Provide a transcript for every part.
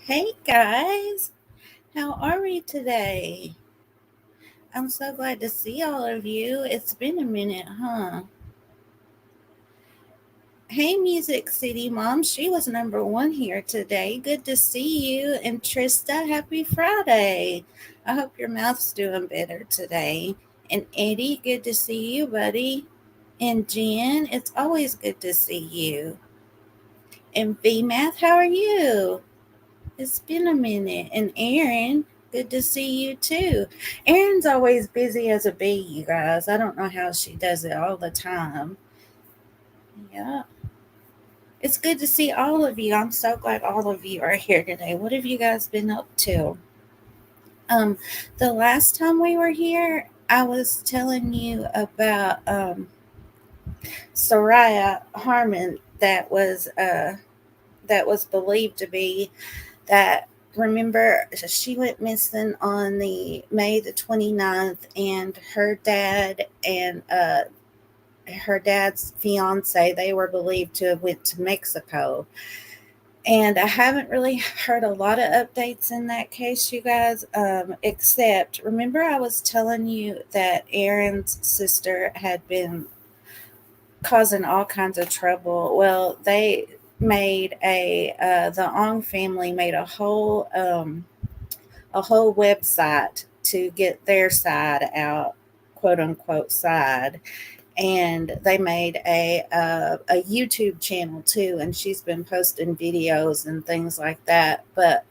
Hey guys, how are we today? I'm so glad to see all of you. It's been a minute, huh? Hey, Music City Mom, she was number one here today. Good to see you. And Trista, happy Friday. I hope your mouth's doing better today. And Eddie, good to see you, buddy. And Jen, it's always good to see you. And V Math, how are you? It's been a minute. And Aaron, good to see you too. Erin's always busy as a bee, you guys. I don't know how she does it all the time. Yeah. It's good to see all of you. I'm so glad all of you are here today. What have you guys been up to? Um, the last time we were here, I was telling you about Soraya Harmon that was believed to be that, remember, she went missing on the May the 29th, and her dad's fiance, they were believed to have went to Mexico. And I haven't really heard a lot of updates in that case, you guys, except, remember, I was telling you that Aaron's sister had been causing all kinds of trouble. Well, the Ong family made a whole website to get their side out, quote unquote side, and they made a YouTube channel too, and she's been posting videos and things like that. But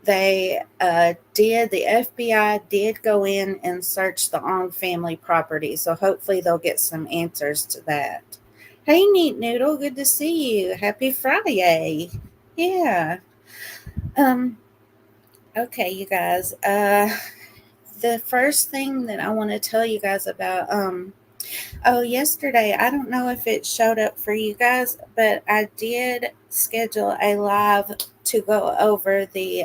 the FBI did go in and search the Ong family property, so hopefully they'll get some answers to that. Hey, Neat Noodle, good to see you. Happy Friday. Yeah. Um. Okay, you guys. The first thing that I want to tell you guys about, oh, yesterday, I don't know if it showed up for you guys, but I did schedule a live to go over the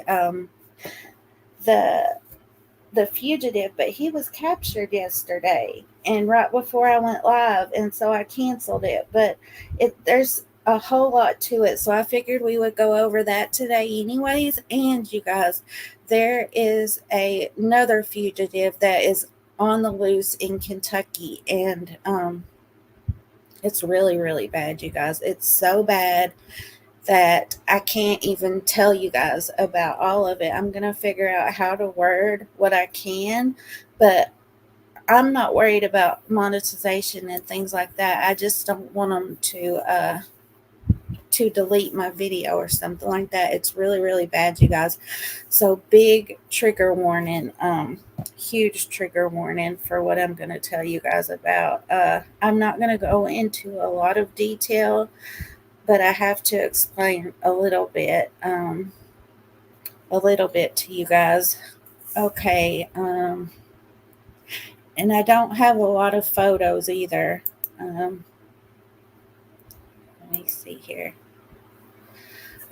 the fugitive, but he was captured yesterday and right before I went live, and so I canceled it. But there's a whole lot to it, so I figured we would go over that today anyways. And you guys, there is another fugitive that is on the loose in Kentucky, and it's really, really bad, you guys. It's so bad that I can't even tell you guys about all of it. I'm going to figure out how to word what I can, but I'm not worried about monetization and things like that. I just don't want them to delete my video or something like that. It's really, really bad, you guys. So big trigger warning, huge trigger warning for what I'm going to tell you guys about. I'm not going to go into a lot of detail, but I have to explain a little bit to you guys. Okay, and I don't have a lot of photos either. Let me see here.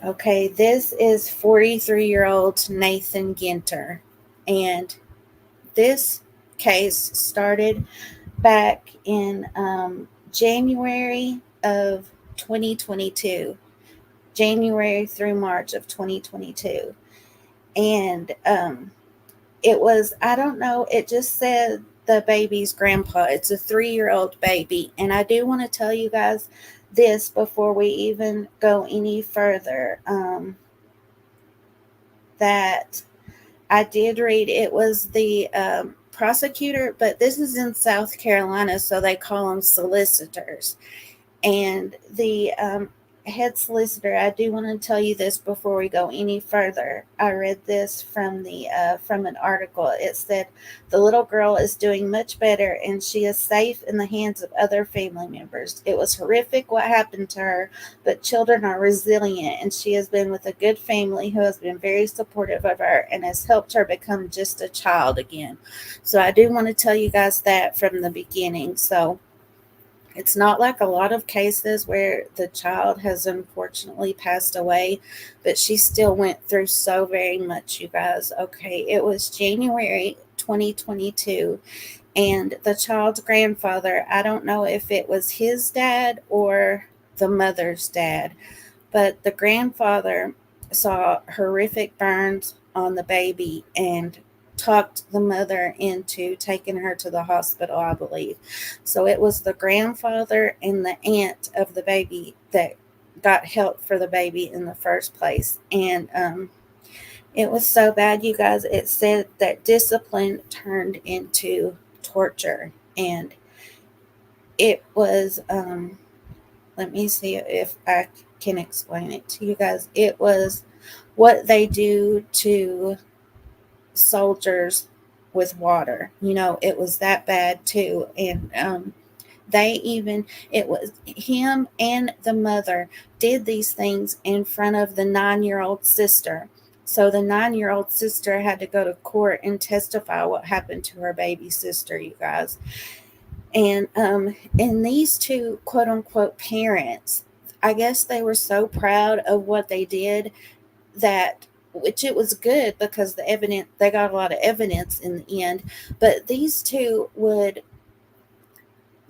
Okay, this is 43-year-old Nathan Ginter, and this case started back in January of 2022, January through March of 2022. And it was, I don't know, it just said the baby's grandpa. It's a 3-year-old baby. And I do want to tell you guys this before we even go any further, that I did read, it was the prosecutor, but this is in South Carolina, so they call them solicitors. And the head solicitor, I do want to tell you this before we go any further. I read this from an article. It said the little girl is doing much better and she is safe in the hands of other family members. It was horrific what happened to her, but children are resilient, and she has been with a good family who has been very supportive of her and has helped her become just a child again. So I do want to tell you guys that from the beginning. So it's not like a lot of cases where the child has unfortunately passed away, but she still went through so very much, you guys. Okay, it was January 2022, and the child's grandfather, I don't know if it was his dad or the mother's dad, but the grandfather saw horrific burns on the baby and talked the mother into taking her to the hospital, I believe. So it was the grandfather and the aunt of the baby that got help for the baby in the first place. And it was so bad, you guys. It said that discipline turned into torture. And it was, let me see if I can explain it to you guys. It was what they do to soldiers with water. It was that bad too. And they even, it was him and the mother did these things in front of the 9-year-old sister. So the 9-year-old sister had to go to court and testify what happened to her baby sister, you guys. And these two quote unquote parents, I guess they were so proud of what they did, that, which it was good because the evidence, they got a lot of evidence in the end, but these two would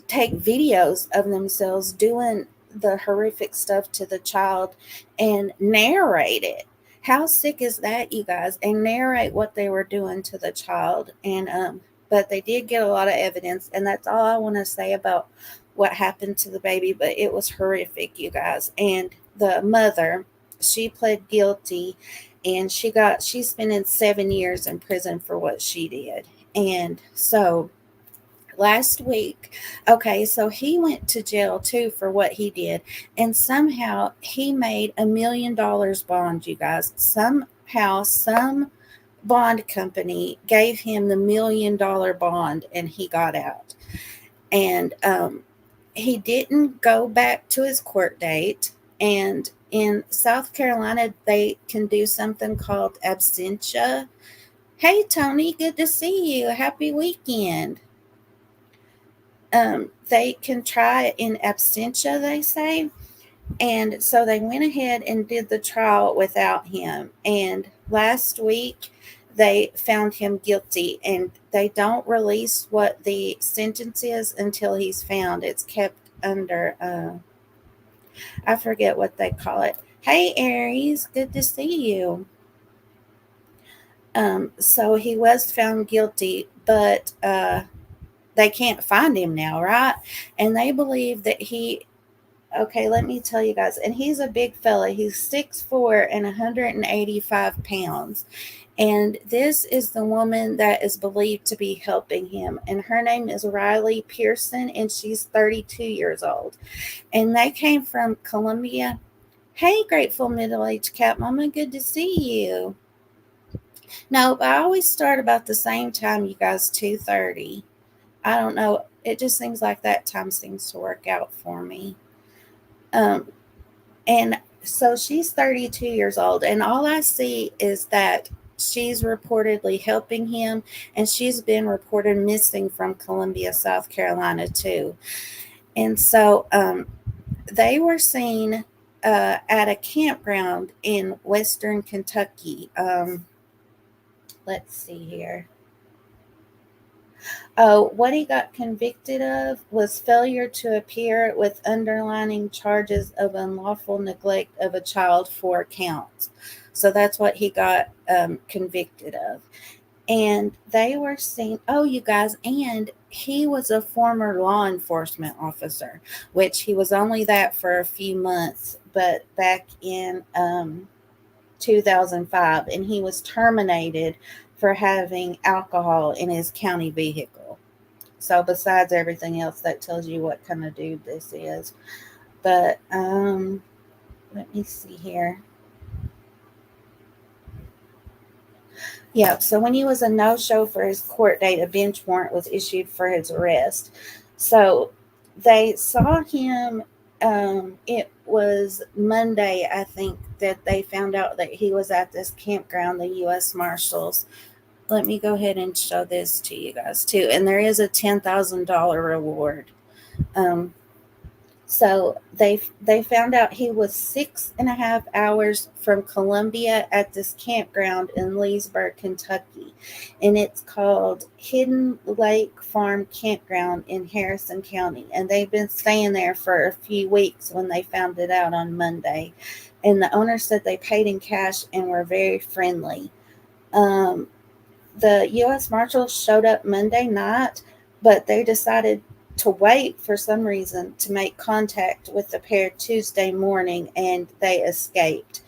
take videos of themselves doing the horrific stuff to the child and narrate it. How sick is that, you guys? And narrate what they were doing to the child. And but they did get a lot of evidence, and that's all I want to say about what happened to the baby. But it was horrific, you guys. And the mother, she pled guilty, and she's spending 7 years in prison for what she did. And so last week, okay, so he went to jail too for what he did, and somehow he made $1 million bond, you guys. Somehow some bond company gave him the $1 million bond, and he got out. And he didn't go back to his court date. And in South Carolina, they can do something called absentia. Hey Tony, good to see you. Happy weekend. They can try in absentia, they say. And so they went ahead and did the trial without him. And last week, they found him guilty, and they don't release what the sentence is until he's found. It's kept under, I forget what they call it. Hey, Aries, good to see you. So he was found guilty, but they can't find him now, right? And they believe that okay, let me tell you guys, and he's a big fella. He's 6'4" and 185 pounds. And this is the woman that is believed to be helping him. And her name is Riley Pearson, and she's 32 years old. And they came from Columbia. Hey, grateful middle-aged cat mama, good to see you. No, but I always start about the same time, you guys, 2:30. I don't know. It just seems like that time seems to work out for me. And so she's 32 years old, and all I see is that she's reportedly helping him, and she's been reported missing from Columbia, South Carolina, too. And so they were seen at a campground in Western Kentucky. Let's see here. Oh, what he got convicted of was failure to appear, with underlining charges of unlawful neglect of a child, 4 counts. So that's what he got convicted of. And they were seen, oh, you guys, and he was a former law enforcement officer, which he was only that for a few months, but back in 2005, and he was terminated for having alcohol in his county vehicle. So besides everything else, that tells you what kind of dude this is. But let me see here. Yeah, so when he was a no-show for his court date, a bench warrant was issued for his arrest. So they saw him, it was Monday, I think, that they found out that he was at this campground, the U.S. Marshals. Let me go ahead and show this to you guys too. And there is a $10,000 reward. So they found out he was 6.5 hours from Columbia at this campground in Leesburg, Kentucky. And it's called Hidden Lake Farm Campground in Harrison County. And they've been staying there for a few weeks when they found it out on Monday. and the owner said they paid in cash and were very friendly. Um, the U.S. Marshals showed up Monday night, but they decided to wait for some reason to make contact with the pair Tuesday morning, and they escaped.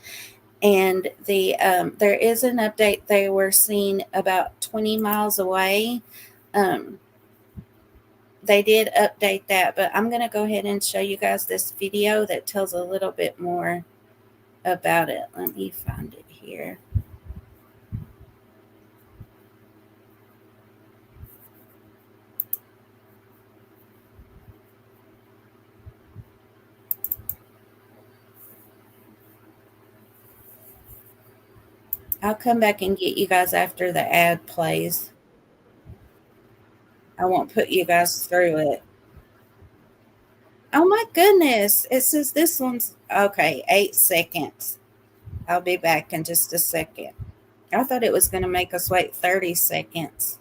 And there is an update. They were seen about 20 miles away. Um, they did update that, but I'm going to go ahead and show you guys this video that tells a little bit more about it. Let me find it here. I'll come back and get you guys after the ad plays. I won't put you guys through it. Oh my goodness. It says this one's okay, 8 seconds. I'll be back in just a second. I thought it was going to make us wait 30 seconds.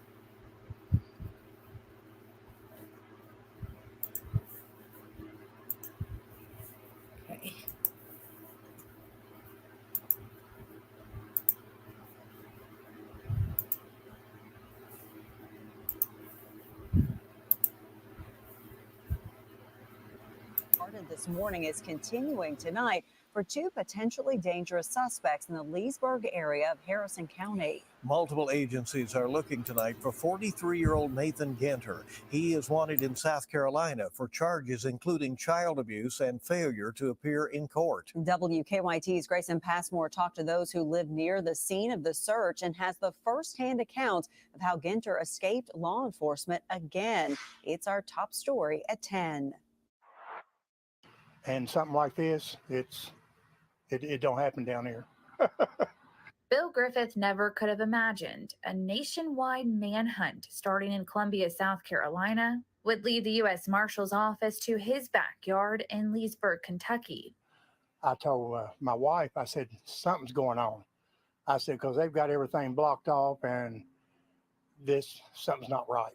Okay. This morning is continuing tonight for two potentially dangerous suspects in the Leesburg area of Harrison County. Multiple agencies are looking tonight for 43-year-old Nathan Ginter. He is wanted in South Carolina for charges including child abuse and failure to appear in court. WKYT's Grayson Passmore talked to those who live near the scene of the search and has the first-hand account of how Ginter escaped law enforcement again. It's our top story at 10. And something like this, it don't happen down here. Bill Griffith never could have imagined a nationwide manhunt starting in Columbia, South Carolina, would lead the U.S. Marshal's office to his backyard in Leesburg, Kentucky. I told my wife, I said, something's going on. I said, because they've got everything blocked off and something's not right.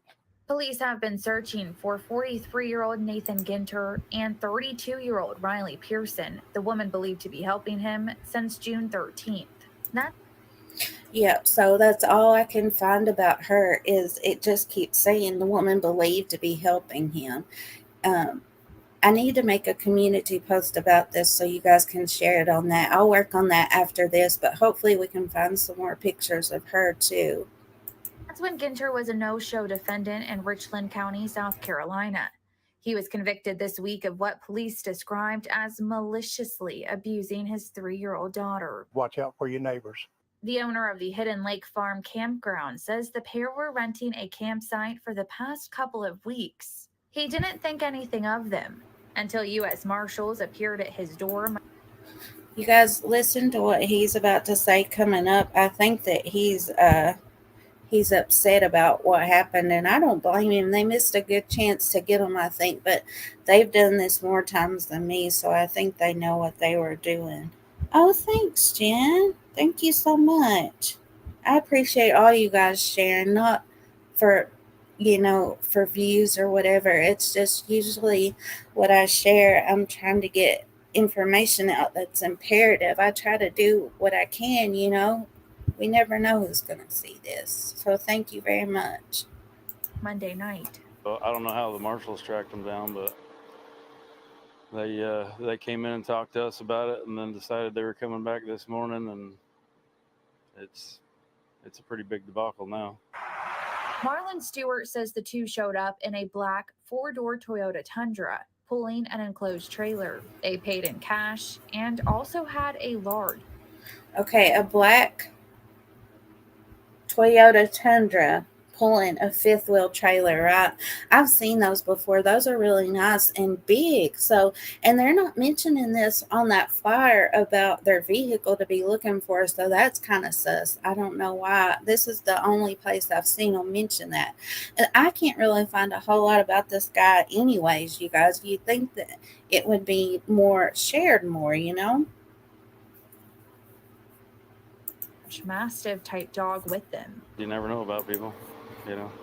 Police have been searching for 43-year-old Nathan Ginter and 32-year-old Riley Pearson, the woman believed to be helping him, since June 13th. Yep, so that's all I can find about her is it just keeps saying the woman believed to be helping him. I need to make a community post about this so you guys can share it on that. I'll work on that after this, but hopefully we can find some more pictures of her too. That's when Ginter was a no-show defendant in Richland County, South Carolina. He was convicted this week of what police described as maliciously abusing his 3-year-old daughter. Watch out for your neighbors. The owner of the Hidden Lake Farm campground says the pair were renting a campsite for the past couple of weeks. He didn't think anything of them until U.S. Marshals appeared at his door. You guys listen to what he's about to say coming up. I think that he's upset about what happened, and I don't blame him. They missed a good chance to get him, I think, but they've done this more times than me, so I think they know what they were doing. Oh, thanks, Jen. Thank you so much. I appreciate all you guys sharing, not for, for views or whatever. It's just usually what I share. I'm trying to get information out that's imperative. I try to do what I can, We never know who's going to see this. So thank you very much. Monday night. Well, I don't know how the marshals tracked them down, but they came in and talked to us about it, and then decided they were coming back this morning, and it's a pretty big debacle now. Marlon Stewart says the two showed up in a black 4-door Toyota Tundra, pulling an enclosed trailer. They paid in cash and also had a large. Okay, a black Toyota Tundra pulling a 5th-wheel trailer, right? I've seen those before. Those are really nice and big. So, and they're not mentioning this on that flyer about their vehicle to be looking for, so that's kind of sus. I don't know why. This is the only place I've seen them mention that. And I can't really find a whole lot about this guy anyways, you guys. You'd think that it would be more shared more, Mastiff type dog with them. You never know about people.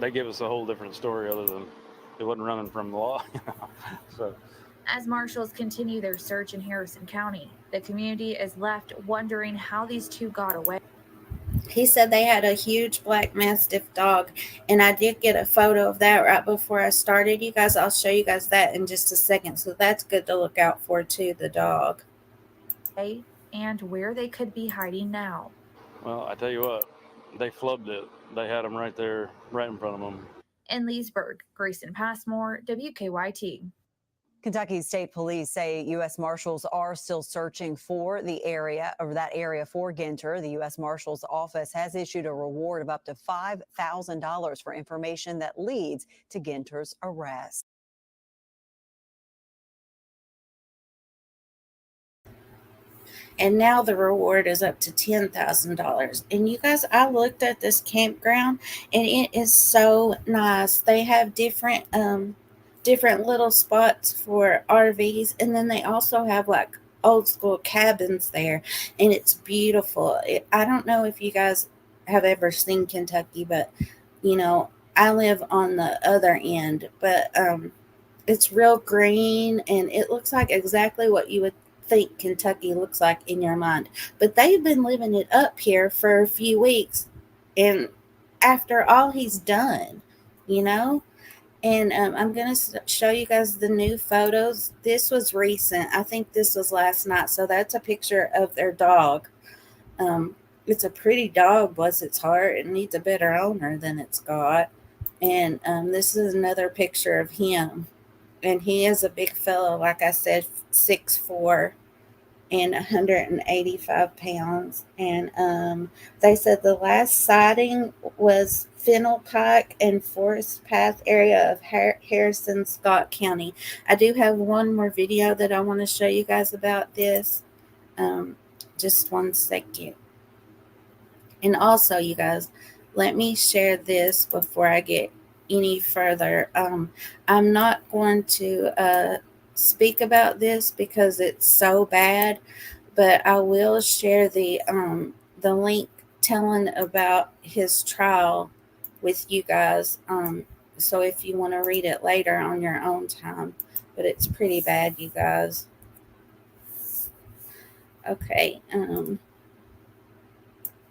They give us a whole different story other than it wasn't running from the law. So As marshals continue their search in Harrison County, the community is left wondering how these two got away. He said they had a huge black mastiff dog, and I did get a photo of that right before I started. You guys, I'll show you guys that in just a second. So that's good to look out for too, the dog. And where they could be hiding now. Well, I tell you what, they flubbed it. They had them right there, right in front of them. In Leesburg, Grayson Passmore, WKYT. Kentucky State Police say U.S. Marshals are still searching for that area for Ginter. The U.S. Marshals Office has issued a reward of up to $5,000 for information that leads to Ginter's arrest. And now the reward is up to $10,000. And you guys, I looked at this campground, and it is so nice. They have different little spots for RVs, and then they also have like old school cabins there, and it's beautiful. I don't know if you guys have ever seen Kentucky, but I live on the other end, but it's real green, and it looks like exactly what you would think Kentucky looks like in your mind. But they've been living it up here for a few weeks, and after all he's done, and I'm going to show you guys the new photos. This was recent. I think this was last night. So that's a picture of their dog. It's a pretty dog, bless its heart. It needs a better owner than it's got. And this is another picture of him. And he is a big fellow, like I said, 6'4" and 185 pounds. And they said the last sighting was Fennel Pike and Forest Path area of Harrison, Scott County. I do have one more video that I want to show you guys about this. Just one second. And also, you guys, let me share this before I get any further. I'm not going to speak about this because it's so bad, but I will share the link telling about his trial with you guys. So if you want to read it later on your own time, but it's pretty bad, you guys. Okay.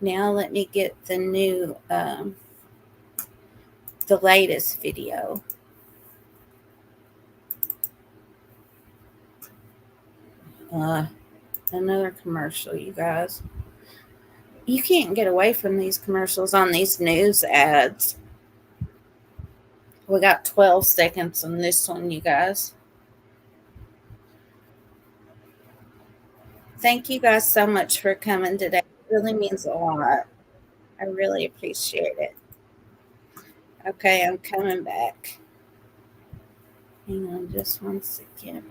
Now let me get the new, the latest video. Another commercial, you guys. You can't get away from these commercials on these news ads. We got 12 seconds on this one, you guys. Thank you guys so much for coming today. It really means a lot. I really appreciate it. Okay, I'm coming back. Hang on just one second.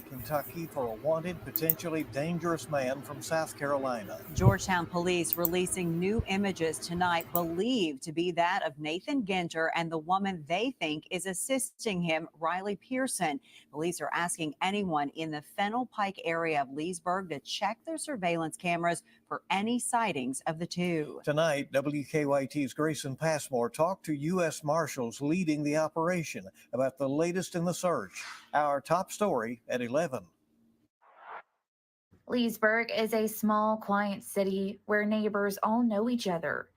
Kentucky for a wanted, potentially dangerous man from South Carolina. Georgetown police releasing new images tonight believed to be that of Nathan Ginter and the woman they think is assisting him, Riley Pearson. Police are asking anyone in the Fennel Pike area of Leesburg to check their surveillance cameras for any sightings of the two. Tonight, WKYT's Grayson Passmore talked to U.S. Marshals leading the operation about the latest in the search. Our top story at 11. Leesburg is a small, quiet city where neighbors all know each other.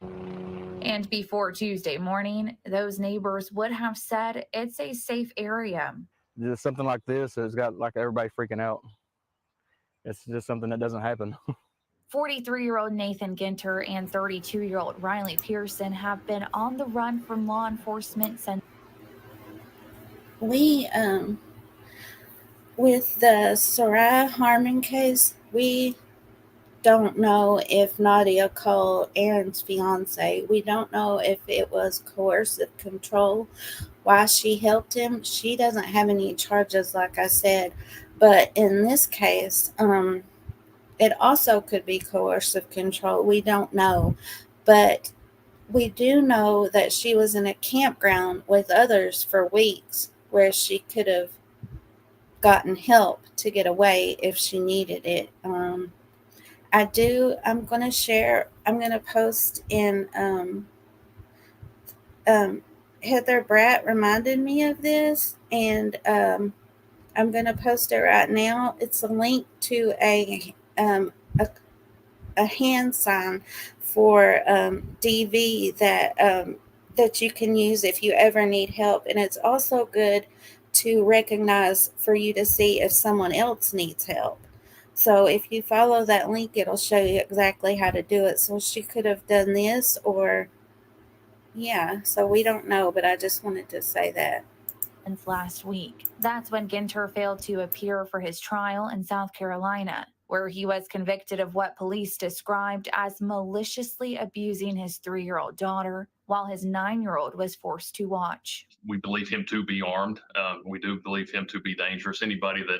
And before Tuesday morning, those neighbors would have said it's a safe area. Just something like this has got like everybody freaking out. It's just something that doesn't happen. 43-year-old Nathan Ginter and 32-year-old Riley Pearson have been on the run from law enforcement since. We, with the Soraya Harmon case, we don't know if Nadia Cole, Aaron's fiance, we don't know if it was coercive control, why she helped him. She doesn't have any charges, like I said. But in this case, it also could be coercive control. We don't know. But we do know that she was in a campground with others for weeks where she could have gotten help to get away if she needed it. I'm going to share I'm gonna post in Heather Bratt reminded me of this, and I'm gonna post it right now. It's a link to a hand sign for DV that you can use if you ever need help, and it's also good to recognize for you to see if someone else needs help. So if you follow that link, it'll show you exactly how to do it. So she could have done this, or yeah. So we don't know, but I just wanted to say that. Last week. That's when Ginter failed to appear for his trial in South Carolina, where he was convicted of what police described as maliciously abusing his 3-year-old daughter while his 9-year-old was forced to watch. We believe him to be armed. We do believe him to be dangerous. Anybody that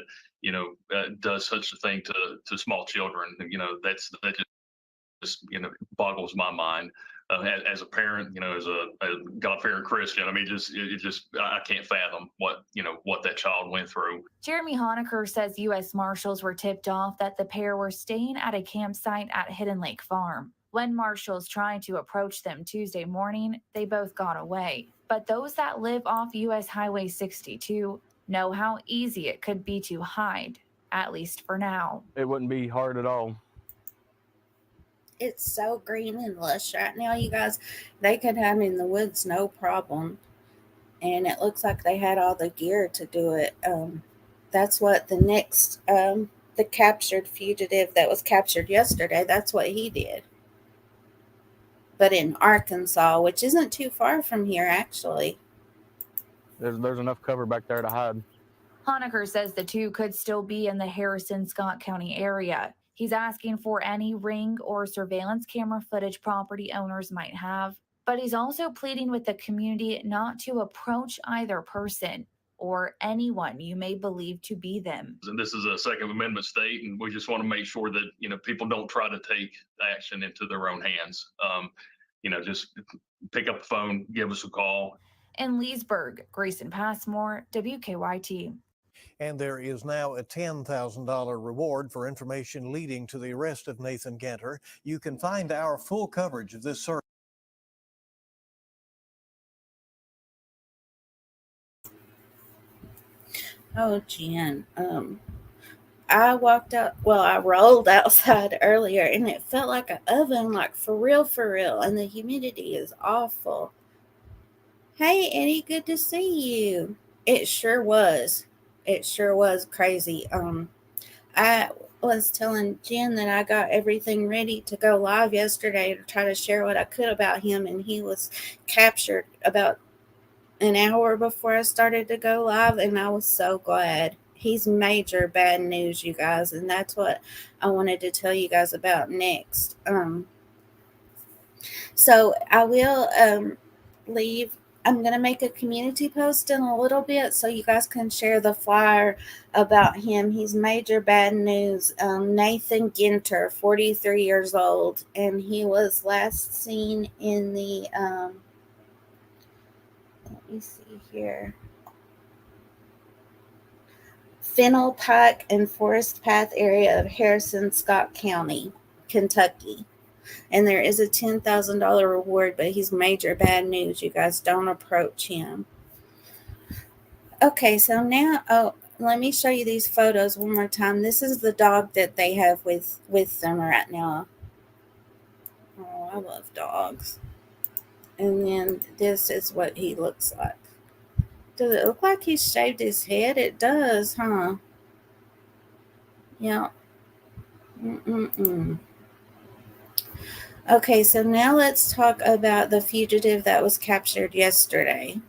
does such a thing to small children, that just boggles my mind. As a parent, as a God-fearing Christian, I mean, I can't fathom what that child went through. Jeremy Honecker says U.S. Marshals were tipped off that the pair were staying at a campsite at Hidden Lake Farm. When marshals tried to approach them Tuesday morning, they both got away. But those that live off U.S. Highway 62 know how easy it could be to hide, at least for now. It wouldn't be hard at all. It's so green and lush right now, you guys. They could hide in the woods no problem. And it looks like they had all the gear to do it. That's what the next, the captured fugitive that was captured yesterday, that's what he did. But in Arkansas, which isn't too far from here, actually. There's enough cover back there to hide. Honecker says the two could still be in the Harrison-Scott County area. He's asking for any ring or surveillance camera footage property owners might have, but he's also pleading with the community not to approach either person or anyone you may believe to be them. And this is a Second Amendment state, and we just want to make sure that people don't try to take action into their own hands. Just pick up the phone, give us a call. In Leesburg, Grayson Passmore, WKYT. And there is now a $10,000 reward for information leading to the arrest of Nathan Ginter. You can find our full coverage of this search. Oh, Jen. I walked out, well, I rolled outside earlier, and it felt like an oven, like for real, and the humidity is awful. Hey, Eddie, good to see you. It sure was. It sure was crazy. I was telling Jen that I got everything ready to go live yesterday to try to share what I could about him, and he was captured about an hour before I started to go live, and I was so glad. He's major bad news, you guys, and that's what I wanted to tell you guys about next. So I will leave. I'm going to make a community post in a little bit so you guys can share the flyer about him. He's major bad news. Nathan Ginter, 43 years old, and he was last seen in the, let me see here, Fennel Pike and Forest Path area of Harrison-Scott County, Kentucky. And there is a $10,000 reward, but he's major bad news. You guys don't approach him. Okay, so now, let me show you these photos one more time. This is the dog that they have with them right now. Oh, I love dogs. And then this is what he looks like. Does it look like he shaved his head? It does, huh? Yeah. Okay, so now let's talk about the fugitive that was captured yesterday.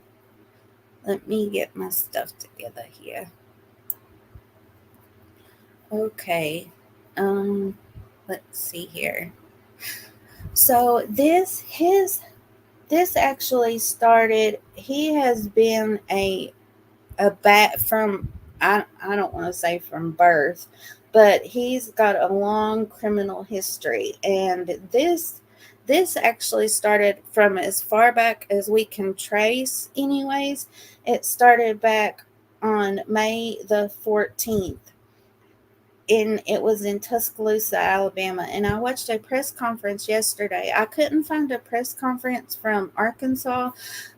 Let me get my stuff together here. Okay, let's see here. So this actually started. He has been a bat from, I don't want to say from birth, but he's got a long criminal history, and this actually started from as far back as we can trace anyways. It started back on May the 14th. it was in Tuscaloosa, Alabama. And I watched a press conference yesterday. I couldn't find a press conference from Arkansas,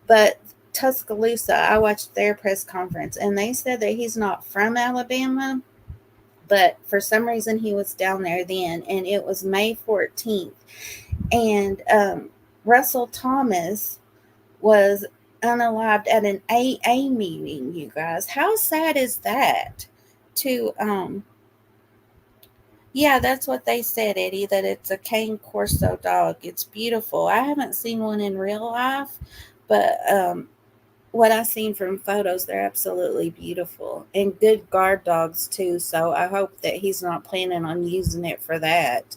but Tuscaloosa, I watched their press conference, and they said that he's not from Alabama, but for some reason he was down there then, and it was May 14th. And Russell Thomas was unalived at an AA meeting, you guys. How sad is that? To Yeah, that's what they said, Eddie, that it's a cane corso dog. It's beautiful. I haven't seen one in real life, but what I've seen from photos, they're absolutely beautiful and good guard dogs too. So I hope that he's not planning on using it for that.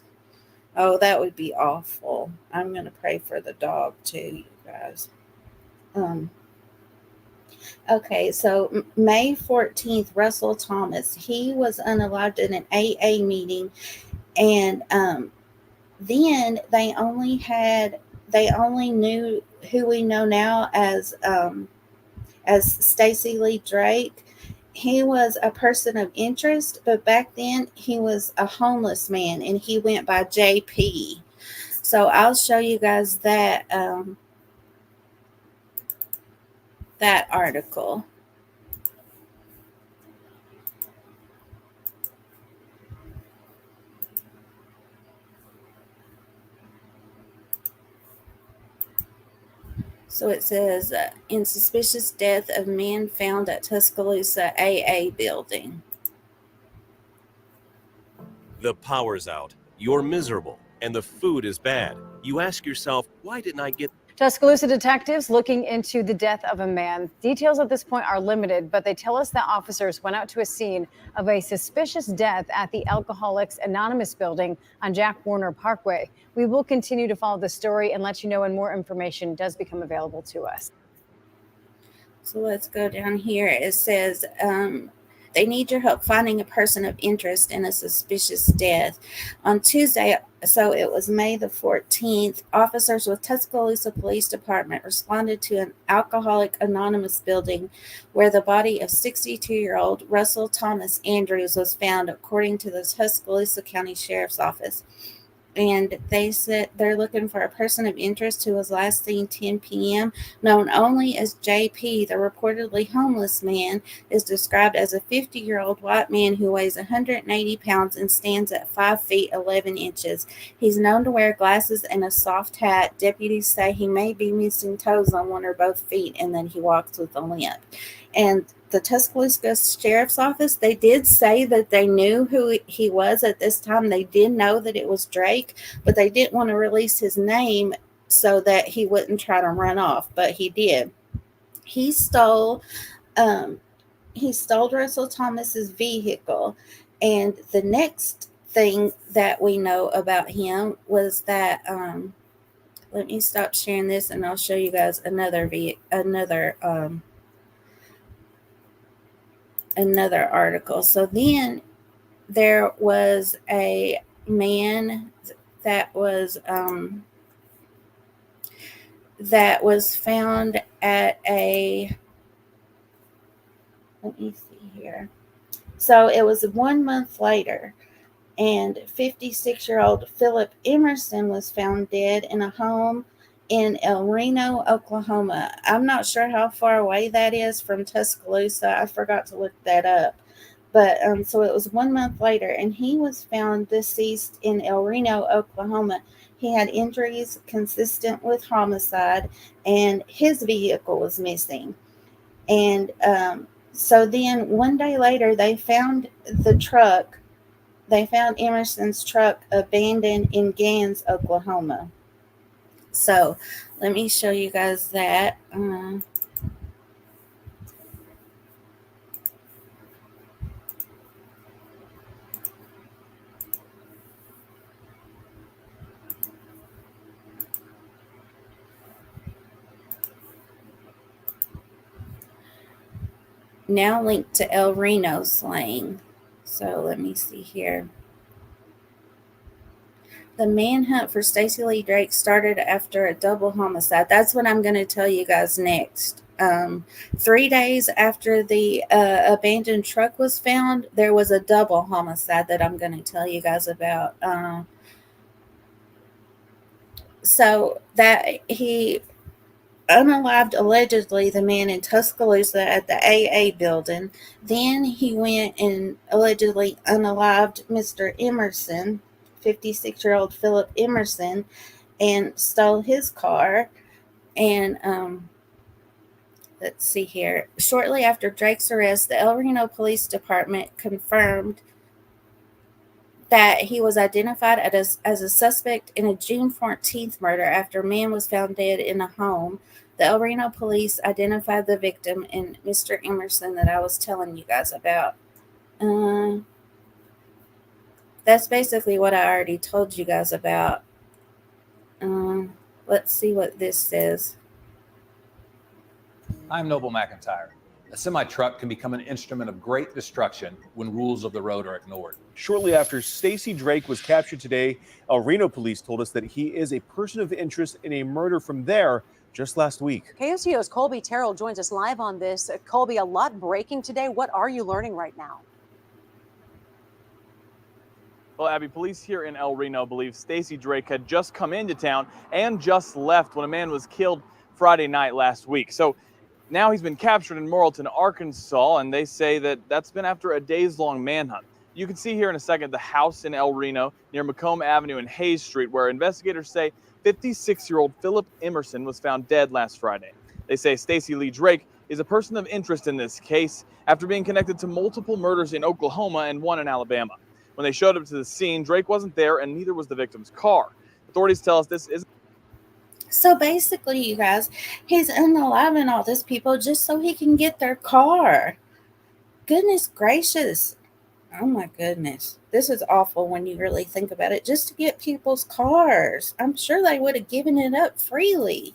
Oh, that would be awful. I'm going to pray for the dog too, you guys. Okay, so May 14th, Russell Thomas, he was unalived in an AA meeting, and then they only knew who we know now as Stacy Drake. He was a person of interest, but back then he was a homeless man, and he went by JP. So I'll show you guys that that article. So it says, in suspicious death of man found at Tuscaloosa AA building. The power's out, you're miserable, and the food is bad. You ask yourself, why didn't I get... Tuscaloosa detectives looking into the death of a man. Details at this point are limited, but they tell us that officers went out to a scene of a suspicious death at the Alcoholics Anonymous building on Jack Warner Parkway. We will continue to follow the story and let you know when more information does become available to us. So let's go down here. It says, they need your help finding a person of interest in a suspicious death. On Tuesday, so it was May the 14th, officers with Tuscaloosa Police Department responded to an Alcoholic Anonymous building where the body of 62-year-old Russell Thomas Andrews was found, according to the Tuscaloosa County Sheriff's Office. And they said they're looking for a person of interest who was last seen 10 p.m., known only as JP. The reportedly homeless man is described as a 50-year-old white man who weighs 180 pounds and stands at 5 feet 11 inches. He's known to wear glasses and a soft hat. Deputies say he may be missing toes on one or both feet, and then he walks with a limp. And the Tuscaloosa Sheriff's Office, they did say that they knew who he was at this time. They did know that it was Drake, but they didn't want to release his name so that he wouldn't try to run off, but he did. He stole Russell Thomas's vehicle, and the next thing that we know about him was that let me stop sharing this and I'll show you guys another article. So then there was a man that was found at a, let me see here. So it was 1 month later, and 56-year-old Philip Emerson was found dead in a home in El Reno, Oklahoma. I'm not sure how far away that is from Tuscaloosa. I forgot to look that up. But so it was 1 month later, and he was found deceased in El Reno, Oklahoma. He had injuries consistent with homicide, and his vehicle was missing. And so then 1 day later, they found the truck. They found Emerson's truck abandoned in Gans, Oklahoma. So let me show you guys that. Now linked to El Reno slaying. So let me see here. The manhunt for Stacy Drake started after a double homicide. That's what I'm going to tell you guys next. 3 days after the abandoned truck was found, there was a double homicide that I'm going to tell you guys about. So that he unalived allegedly the man in Tuscaloosa at the AA building. Then he went and allegedly unalived Mr. Emerson, 56-year-old Philip Emerson, and stole his car. And let's see here. Shortly after Drake's arrest, the El Reno Police Department confirmed that he was identified as a suspect in a June 14th murder after a man was found dead in a home. The El Reno police identified the victim in Mr. Emerson that I was telling you guys about. That's basically what I already told you guys about. Let's see what this says. I'm Noble McIntyre. A semi-truck can become an instrument of great destruction when rules of the road are ignored. Shortly after Stacydrake was captured today, El Reno police told us that he is a person of interest in a murder from there just last week. KSTO's Colby Terrell joins us live on this. Colby, a lot breaking today. What are you learning right now? Well, Abby, police here in El Reno believe Stacydrake had just come into town and just left when a man was killed Friday night last week. So now he's been captured in Morrilton, Arkansas, and they say that that's been after a days-long manhunt. You can see here in a second the house in El Reno near Macomb Avenue and Hayes Street, where investigators say 56-year-old Philip Emerson was found dead last Friday. They say Stacy Lee Drake is a person of interest in this case after being connected to multiple murders in Oklahoma and one in Alabama. When they showed up to the scene, Drake wasn't there and neither was the victim's car. Authorities tell us this is. So basically, you guys, he's unaliving all these people just so he can get their car. Goodness gracious. Oh my goodness. This is awful when you really think about it. Just to get people's cars. I'm sure they would have given it up freely.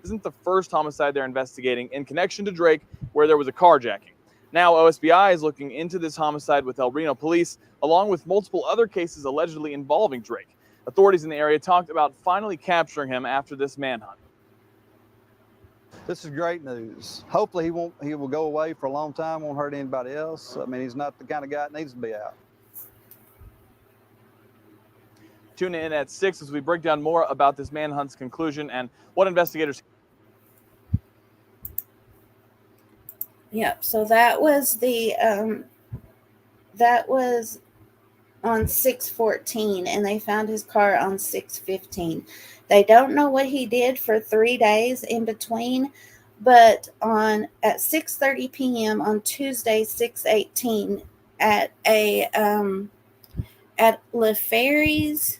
Isn't the first homicide they're investigating in connection to Drake where there was a carjacking. Now OSBI is looking into this homicide with El Reno police, along with multiple other cases allegedly involving Drake. Authorities in the area talked about finally capturing him after this manhunt. This is great news. Hopefully he will go away for a long time, won't hurt anybody else. I mean, he's not the kind of guy that needs to be out. Tune in at 6 as we break down more about this manhunt's conclusion and what investigators. Yep. So that was on 6/14, and they found his car on 6/15. They don't know what he did for 3 days in between, but at 6:30 p.m. on Tuesday, 6/18, at LaFerry's.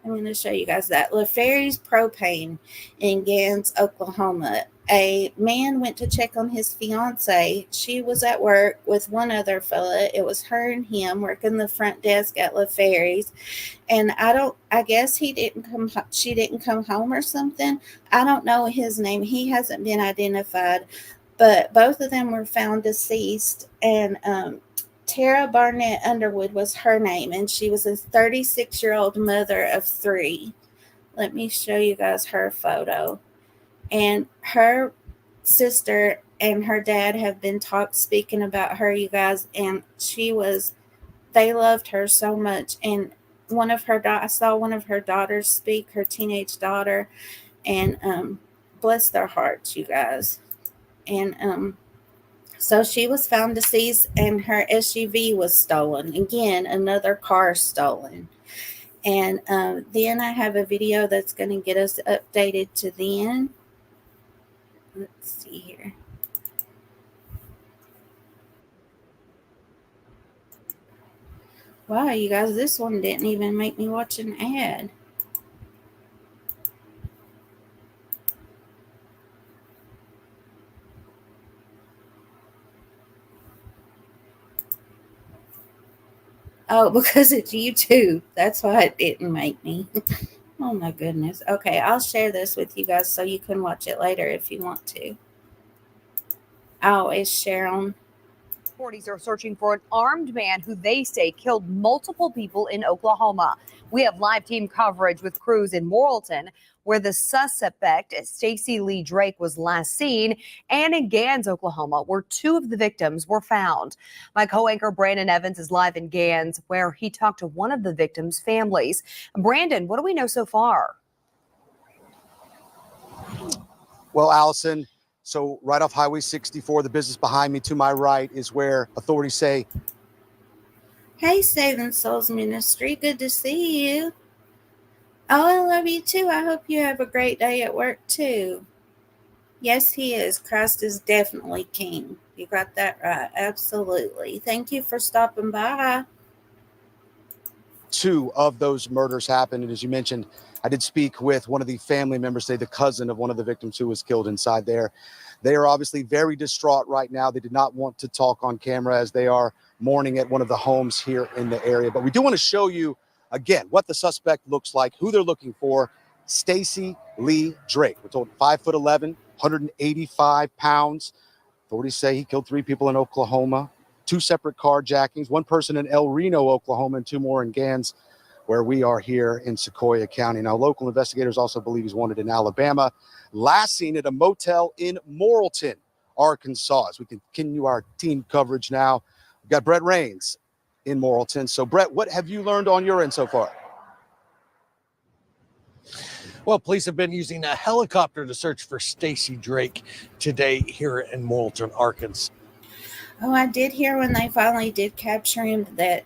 I'm going to show you guys that. LaFerry's Propane in Gans, Oklahoma. A man went to check on his fiance. She was at work with one other fella. It was her and him working the front desk at LaFerry's. And I guess she didn't come home or something. I don't know his name. He hasn't been identified. But both of them were found deceased. And Tara Barnett Underwood was her name, and she was a 36-year-old mother of 3. Let me show you guys her photo. And her sister and her dad have been speaking about her, you guys, and they loved her so much. And I saw one of her daughters speak, her teenage daughter, and bless their hearts, you guys. And so she was found deceased, and her SUV was stolen. Again, another car stolen. And then I have a video that's going to get us updated to then. Let's see here. Wow, you guys, this one didn't even make me watch an ad. Oh, because it's YouTube. That's why it didn't make me. Oh my goodness. Okay, I'll share this with you guys so you can watch it later if you want to. I always share them authorities are searching for an armed man who they say killed multiple people in Oklahoma. We have live team coverage with crews in Morrilton, where the suspect, Stacy Lee Drake, was last seen, and in Gans, Oklahoma, where 2 of the victims were found. My co-anchor Brandon Evans is live in Gans, where he talked to one of the victims' families. Brandon, what do we know so far? Well, Allison, so right off Highway 64, the business behind me to my right is where authorities say, Hey, Saving Souls Ministry, good to see you. Oh, I love you too. I hope you have a great day at work too. Yes, he is. Christ is definitely king. You got that right. Absolutely. Thank you for stopping by. 2 of those murders happened. And as you mentioned, I did speak with one of the family members, say the cousin of one of the victims who was killed inside there. They are obviously very distraught right now. They did not want to talk on camera as they are mourning at one of the homes here in the area. But we do want to show you, again, what the suspect looks like, who they're looking for. Stacy Lee Drake. We're told 5'11", 185 pounds. Authorities say he killed 3 people in Oklahoma, 2 separate carjackings, 1 person in El Reno, Oklahoma, and 2 more in Gans, where we are here in Sequoia County. Now, local investigators also believe he's wanted in Alabama. Last seen at a motel in Morrilton, Arkansas. As we continue our team coverage now, we've got Brett Rains in Morrilton. So, Brett, what have you learned on your end so far? Well, police have been using a helicopter to search for Stacy Drake today here in Morrilton, Arkansas. Oh, I did hear when they finally did capture him that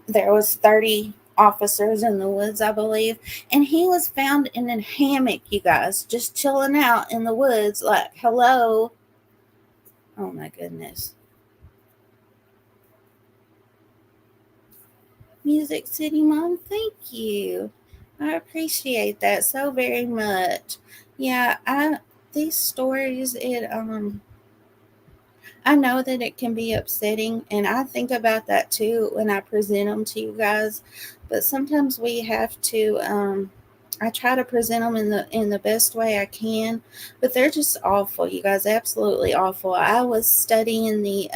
there was 30 officers in the woods, I believe, and he was found in a hammock, you guys, just chilling out in the woods like, hello. Oh my goodness. Music City Mom, thank you. I appreciate that so very much. Yeah, these stories, I know that it can be upsetting, and I think about that too when I present them to you guys. But sometimes we have to. I try to present them in the best way I can, but they're just awful, you guys. Absolutely awful. I was studying the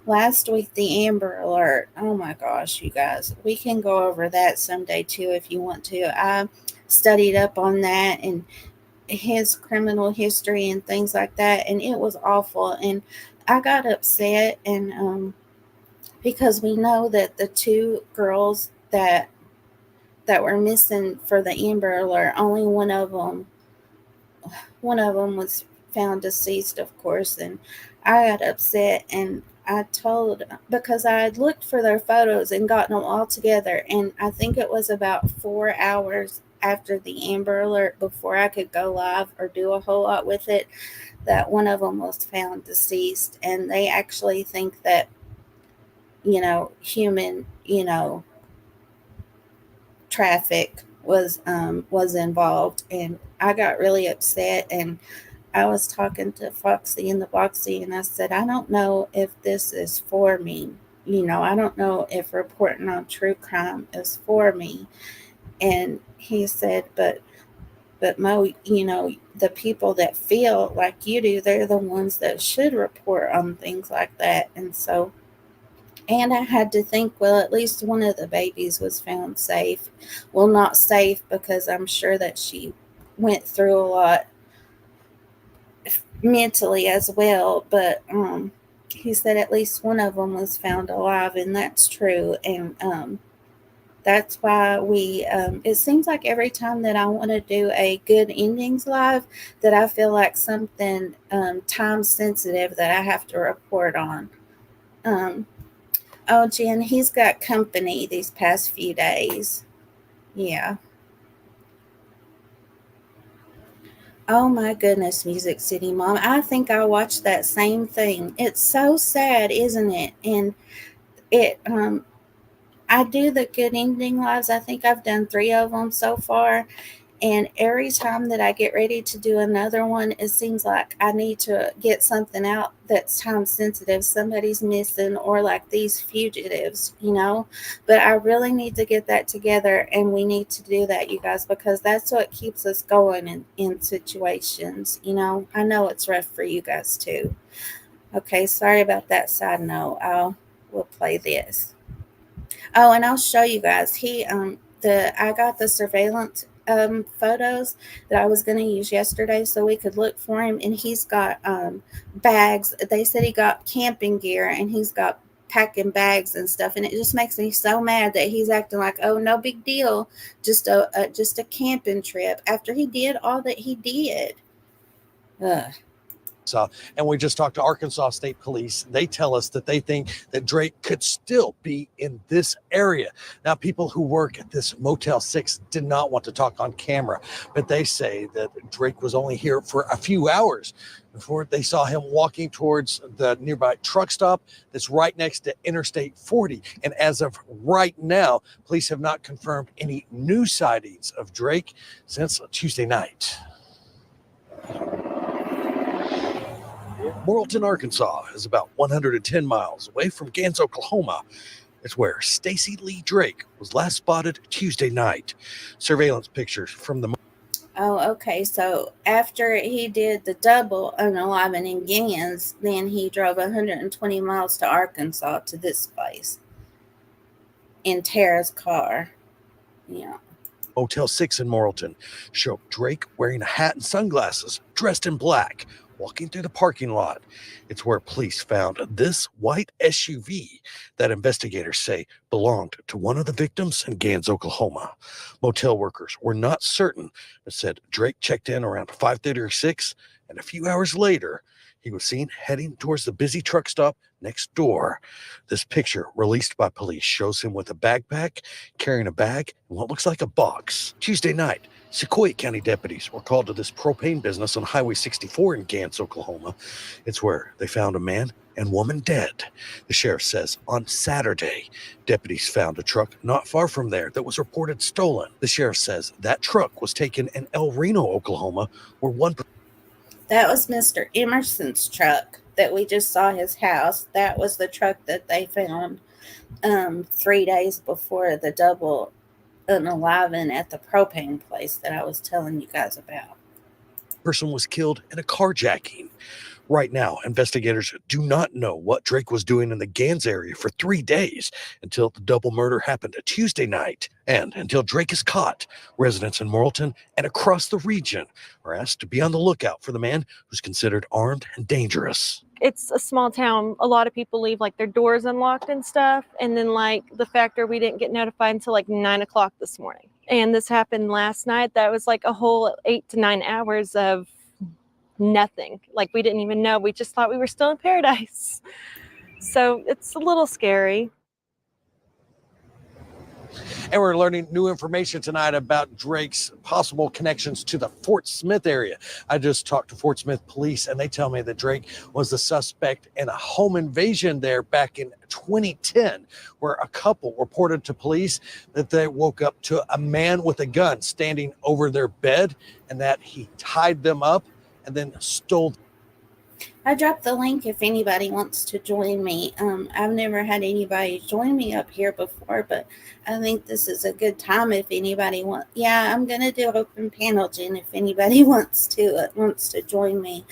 last week the Amber Alert. Oh my gosh, you guys, we can go over that someday too if you want to. I studied up on that and his criminal history and things like that, and it was awful. And I got upset, and because we know that the 2 girls that were missing for the Amber Alert, only one of them was found deceased, of course. And I got upset, and I told, because I had looked for their photos and gotten them all together, and I think it was about 4 hours after the Amber Alert before I could go live or do a whole lot with it, that one of them was found deceased. And they actually think that, human, traffic was involved. And I got really upset, and I was talking to Foxy in the Boxy, and I said, I don't know if this is for me. I don't know if reporting on true crime is for me. And he said, but Mo, the people that feel like you do, they're the ones that should report on things like that. And I had to think, well, at least one of the babies was found safe. Well, not safe, because I'm sure that she went through a lot mentally as well. But he said at least one of them was found alive, and that's true. And that's why it seems like every time that I want to do a good endings live, that I feel like something time sensitive that I have to report on. Oh, Jen, he's got company these past few days. Yeah. Oh my goodness, Music City Mom. I think I watched that same thing. It's so sad, isn't it? And it I do the good ending lives. I think I've done 3 of them so far. And every time that I get ready to do another one, it seems like I need to get something out that's time sensitive. Somebody's missing, or like these fugitives, But I really need to get that together, and we need to do that, you guys, because that's what keeps us going in situations. I know it's rough for you guys too. Okay, sorry about that side note. We'll play this. Oh, and I'll show you guys. I got the surveillance photos that I was going to use yesterday so we could look for him, and he's got bags. They said he got camping gear, and he's got packing bags and stuff, and it just makes me so mad that he's acting like, oh, no big deal, just a camping trip after he did all that he did. Ugh. And we just talked to Arkansas State Police. They tell us that they think that Drake could still be in this area. Now, people who work at this Motel 6 did not want to talk on camera, but they say that Drake was only here for a few hours before they saw him walking towards the nearby truck stop that's right next to Interstate 40. And as of right now, police have not confirmed any new sightings of Drake since Tuesday night. Morrilton, Arkansas is about 110 miles away from Gans, Oklahoma. It's where Stacy Lee Drake was last spotted Tuesday night. Surveillance pictures from the... Oh, okay. So after he did the double unalive in Gans, then he drove 120 miles to Arkansas to this place in Tara's car. Yeah. Motel 6 in Morrilton showed Drake wearing a hat and sunglasses, dressed in black, walking through the parking lot. It's where police found this white SUV that investigators say belonged to one of the victims in Gans, Oklahoma. Motel workers were not certain, but said Drake checked in around 5:30 or 6, and a few hours later, he was seen heading towards the busy truck stop next door. This picture released by police shows him with a backpack, carrying a bag and what looks like a box. Tuesday night, Sequoia County deputies were called to this propane business on Highway 64 in Gans, Oklahoma. It's where they found a man and woman dead. The sheriff says on Saturday, deputies found a truck not far from there that was reported stolen. The sheriff says that truck was taken in El Reno, Oklahoma, where one... That was Mr. Emerson's truck that we just saw his house. That was the truck that they found 3 days before the double unaliving at the propane place that I was telling you guys about. Person was killed in a carjacking. Right now, investigators do not know what Drake was doing in the Gans area for 3 days until the double murder happened Tuesday night. And until Drake is caught, residents in Morrilton and across the region are asked to be on the lookout for the man who's considered armed and dangerous. It's a small town. A lot of people leave like their doors unlocked and stuff. And then like the factor, we didn't get notified until like 9 o'clock this morning. And this happened last night. That was like a whole 8 to 9 hours of nothing. Like we didn't even know. We just thought we were still in paradise. So it's a little scary. And we're learning new information tonight about Drake's possible connections to the Fort Smith area. I just talked to Fort Smith police, and they tell me that Drake was the suspect in a home invasion there back in 2010, where a couple reported to police that they woke up to a man with a gun standing over their bed and that he tied them up and then stole them. I dropped the link if anybody wants to join me. I've never had anybody join me up here before, but I think this is a good time if anybody wants. Yeah, I'm gonna do open panel, Jen, if anybody wants to join me.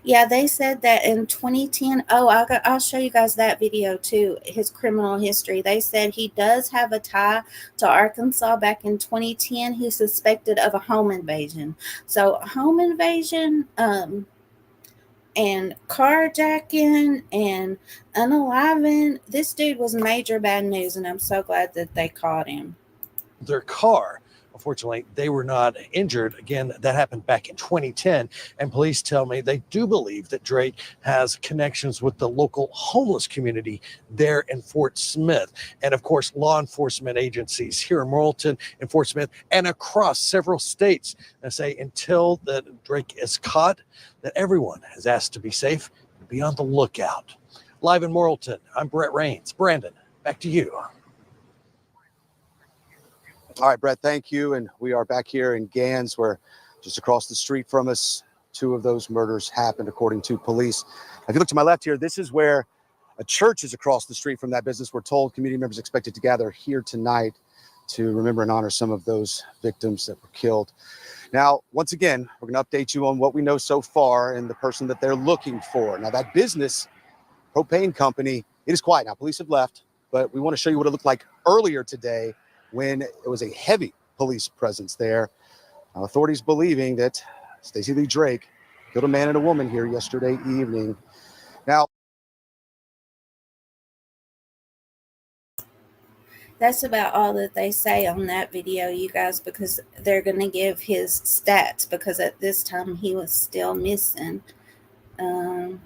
Yeah, they said that in 2010. Oh, I'll show you guys that video too. His criminal history. They said he does have a tie to Arkansas. Back in 2010, he's suspected of a home invasion. So home invasion, and carjacking and unaliving. This dude was major bad news, and I'm so glad that they caught him. Their car. Unfortunately, they were not injured. Again, that happened back in 2010. And police tell me they do believe that Drake has connections with the local homeless community there in Fort Smith. And of course, law enforcement agencies here in Morrilton and Fort Smith and across several states say until that Drake is caught, that everyone is asked to be safe and be on the lookout. Live in Morrilton, I'm Brett Rains. Brandon, back to you. All right, Brett, thank you. And we are back here in Gans, where just across the street from us, 2 of those murders happened, according to police. If you look to my left here, this is where a church is across the street from that business. We're told community members expected to gather here tonight to remember and honor some of those victims that were killed. Now, once again, we're going to update you on what we know so far and the person that they're looking for. Now, that business, propane company, it is quiet now. Police have left, but we want to show you what it looked like earlier today when it was a heavy police presence there. Authorities believing that Stacy Lee Drake killed a man and a woman here yesterday evening. Now, that's about all that they say on that video, you guys, because they're going to give his stats, because at this time he was still missing. Let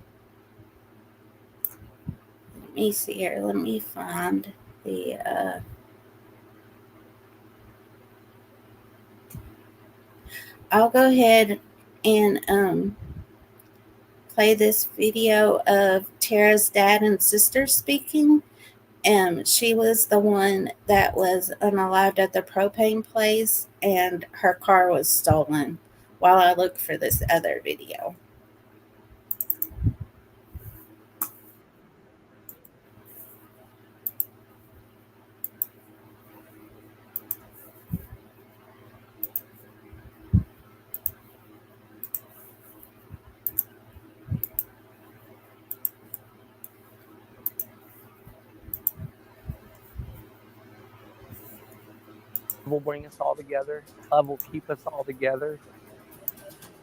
me see here. Let me find the I'll go ahead and play this video of Tara's dad and sister speaking. She was the one that was unalived at the propane place, and her car was stolen while I look for this other video. Will bring us all together. Love will keep us all together.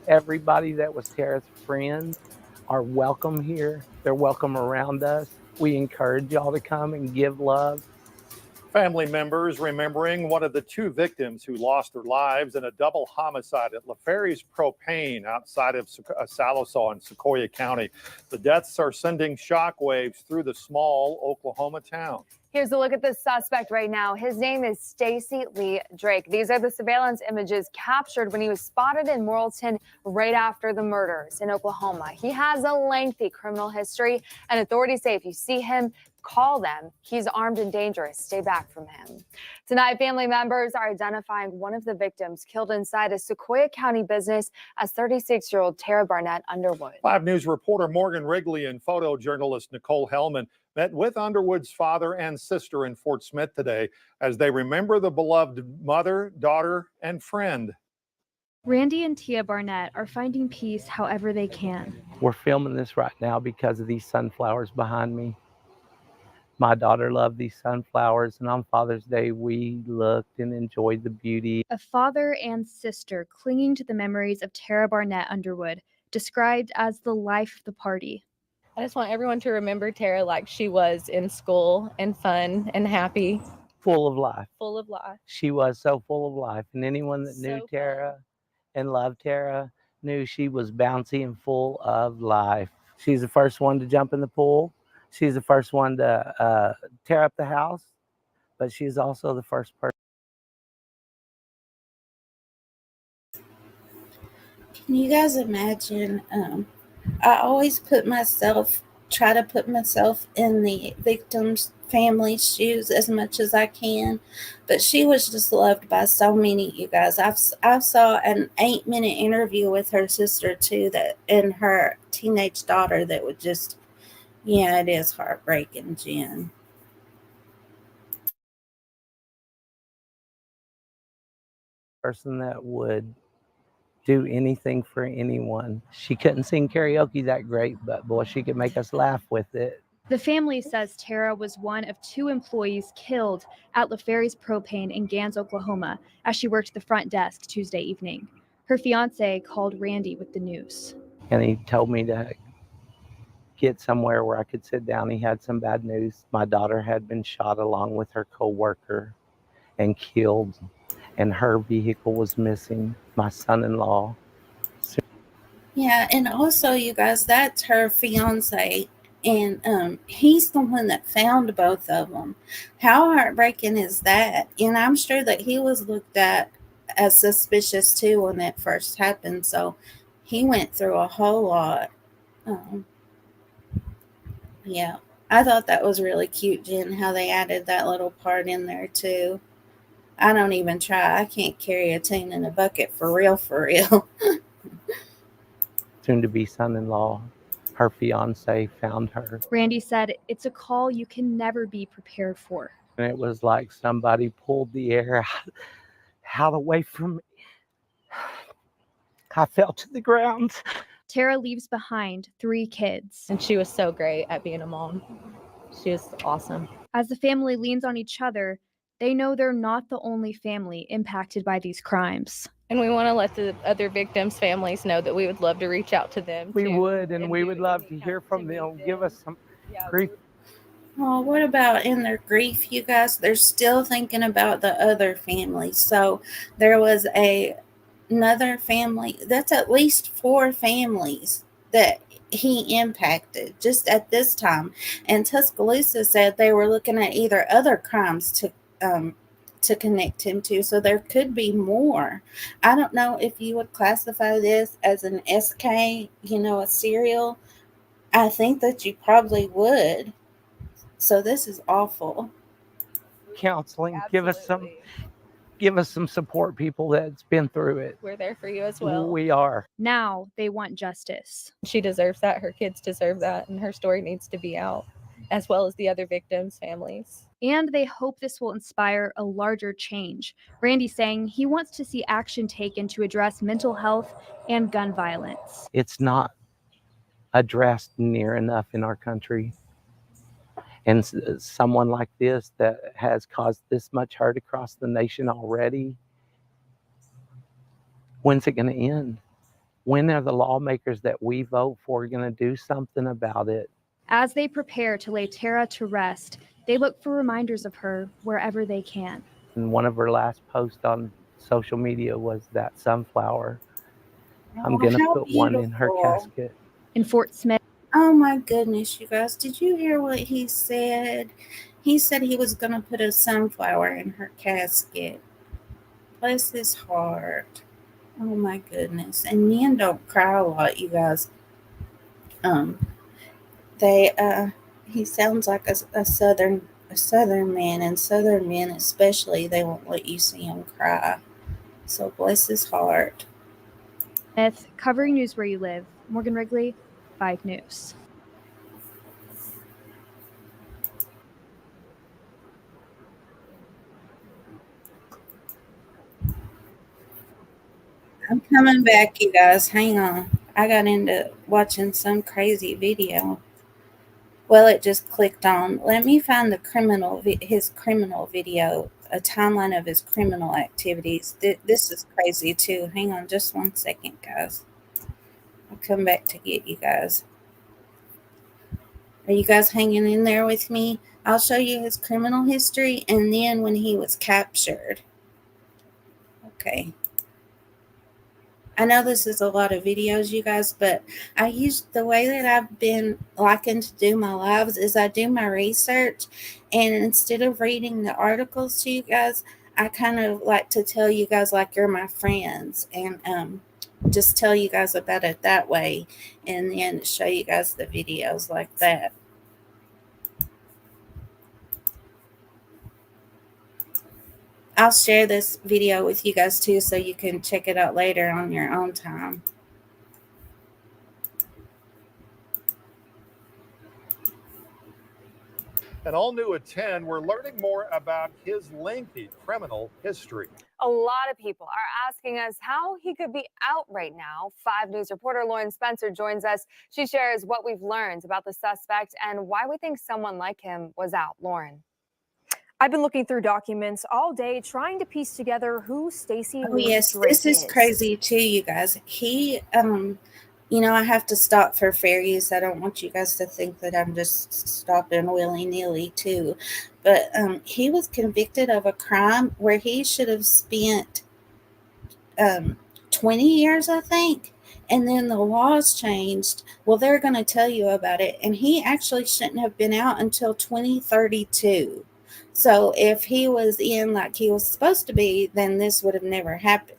Everybody that was Tara's friends are welcome here. They're welcome around us. We encourage y'all to come and give love. Family members remembering one of the two victims who lost their lives in a double homicide at LaFerry's Propane outside of Sallisaw in Sequoyah County. The deaths are sending shockwaves through the small Oklahoma town. Here's a look at the suspect right now. His name is Stacy Lee Drake. These are the surveillance images captured when he was spotted in Morrilton right after the murders in Oklahoma. He has a lengthy criminal history, and authorities say if you see him, call them. He's armed and dangerous. Stay back from him. Tonight, family members are identifying one of the victims killed inside a Sequoyah County business as 36-year-old Tara Barnett Underwood. 5 News reporter Morgan Wrigley and photojournalist Nicole Hellman met with Underwood's father and sister in Fort Smith today as they remember the beloved mother, daughter, and friend. Randy and Tia Barnett are finding peace however they can. We're filming this right now because of these sunflowers behind me. My daughter loved these sunflowers, and on Father's Day, we looked and enjoyed the beauty. A father and sister clinging to the memories of Tara Barnett Underwood, described as the life of the party. I just want everyone to remember Tara like she was in school and fun and happy. Full of life. Full of life. She was so full of life, and anyone that knew Tara and loved Tara knew she was bouncy and full of life. She's the first one to jump in the pool. She's the first one to tear up the house, but she's also the first person. Can you guys imagine? I always try to put myself in the victim's family's shoes as much as I can, but she was just loved by so many, you guys. I saw an 8-minute interview with her sister too, and her teenage daughter that would just, yeah, it is heartbreaking, Jen. Person that would do anything for anyone. She couldn't sing karaoke that great, but boy, she could make us laugh with it. The family says Tara was one of 2 employees killed at LaFerry's Propane in Gans, Oklahoma, as she worked the front desk Tuesday evening. Her fiance called Randy with the news. And he told me to get somewhere where I could sit down. He had some bad news. My daughter had been shot along with her co-worker and killed, and her vehicle was missing. My son-in-law. Yeah, and also, you guys, that's her fiance, and he's the one that found both of them. How heartbreaking is that? And I'm sure that he was looked at as suspicious too when that first happened, so he went through a whole lot. Yeah, I thought that was really cute, Jen, how they added that little part in there too. I don't even try. I can't carry a teen in a bucket for real, for real. Soon to be son-in-law, her fiance, found her. Randy said, "It's a call you can never be prepared for." And it was like somebody pulled the air out away from me. I fell to the ground. Tara leaves behind 3 kids. And she was so great at being a mom. She was awesome. As the family leans on each other, they know they're not the only family impacted by these crimes. And we want to let the other victims' families know that we would love to reach out to them. We too, would, and we would love to hear from them. Give us some grief. Well, what about in their grief, you guys? They're still thinking about the other family. So there was another family. That's at least 4 families that he impacted just at this time. And Tuscaloosa said they were looking at either other crimes to connect him to. So there could be more. I don't know if you would classify this as an SK, a serial. I think that you probably would. So this is awful. Counseling. Give us some support, people that's been through it. We're there for you as well. We are. Now they want justice. She deserves that. Her kids deserve that. And her story needs to be out, as well as the other victims' families. And they hope this will inspire a larger change. Randy saying he wants to see action taken to address mental health and gun violence. It's not addressed near enough in our country. And someone like this that has caused this much hurt across the nation already, when's it going to end? When are the lawmakers that we vote for going to do something about it? As they prepare to lay Tara to rest, they look for reminders of her wherever they can. And one of her last posts on social media was that sunflower. I'm going to put one in her casket. In Fort Smith. Oh my goodness, you guys. Did you hear what he said? He said he was going to put a sunflower in her casket. Bless his heart. Oh my goodness. And men don't cry a lot, you guys. He sounds like a southern man, and southern men especially, they won't let you see him cry. So bless his heart. Smith, covering news where you live. Morgan Wrigley, 5 News. I'm coming back, you guys. Hang on. I got into watching some crazy video. Well, it just clicked on. Let me find his criminal video, a timeline of his criminal activities. This is crazy too. Hang on just 1 second, guys. I'll come back to get you guys. Are you guys hanging in there with me? I'll show you his criminal history and then when he was captured. Okay. I know this is a lot of videos, you guys, but the way that I've been liking to do my lives is I do my research, and instead of reading the articles to you guys, I kind of like to tell you guys like you're my friends, and just tell you guys about it that way, and then show you guys the videos like that. I'll share this video with you guys too, so you can check it out later on your own time. And all new at 10, we're learning more about his lengthy criminal history. A lot of people are asking us how he could be out right now. 5 News reporter Lauren Spencer joins us. She shares what we've learned about the suspect and why we think someone like him was out. Lauren. I've been looking through documents all day trying to piece together who Stacy Oh yes, this is crazy too, you guys. He I have to stop for fair use. I don't want you guys to think that I'm just stopping willy-nilly too. But he was convicted of a crime where he should have spent 20 years, I think. And then the laws changed. Well, they're going to tell you about it. And he actually shouldn't have been out until 2032. So if he was in like he was supposed to be, then this would have never happened.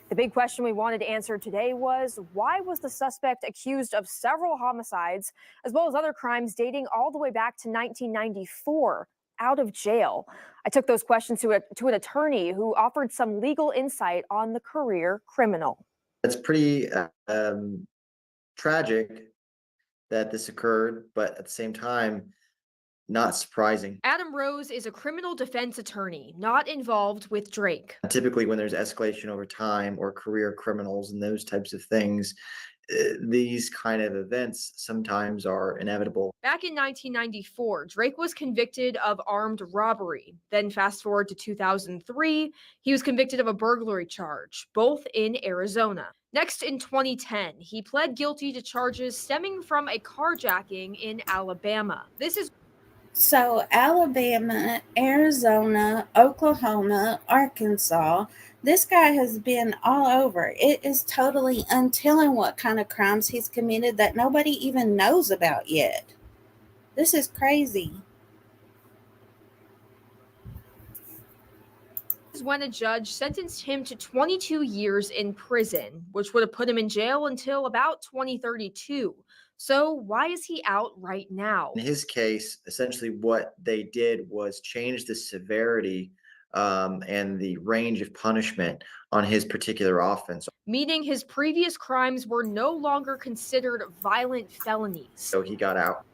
The big question we wanted to answer today was, why was the suspect accused of several homicides, as well as other crimes dating all the way back to 1994, out of jail? I took those questions to an attorney who offered some legal insight on the career criminal. It's pretty tragic that this occurred, but at the same time, not surprising. Adam Rose is a criminal defense attorney not involved with Drake. Typically, when there's escalation over time or career criminals and those types of things, these kind of events sometimes are inevitable. Back in 1994, Drake was convicted of armed robbery. Then fast forward to 2003, he was convicted of a burglary charge, both in Arizona. Next, in 2010, he pled guilty to charges stemming from a carjacking in Alabama. This is So, Alabama, Arizona, Oklahoma, Arkansas, this guy has been all over. It is totally untelling what kind of crimes he's committed that nobody even knows about yet. This is crazy. when a judge sentenced him to 22 years in prison, which would have put him in jail until about 2032. So why is he out right now? In his case, essentially what they did was change the severity and the range of punishment on his particular offense. Meaning his previous crimes were no longer considered violent felonies. So he got out.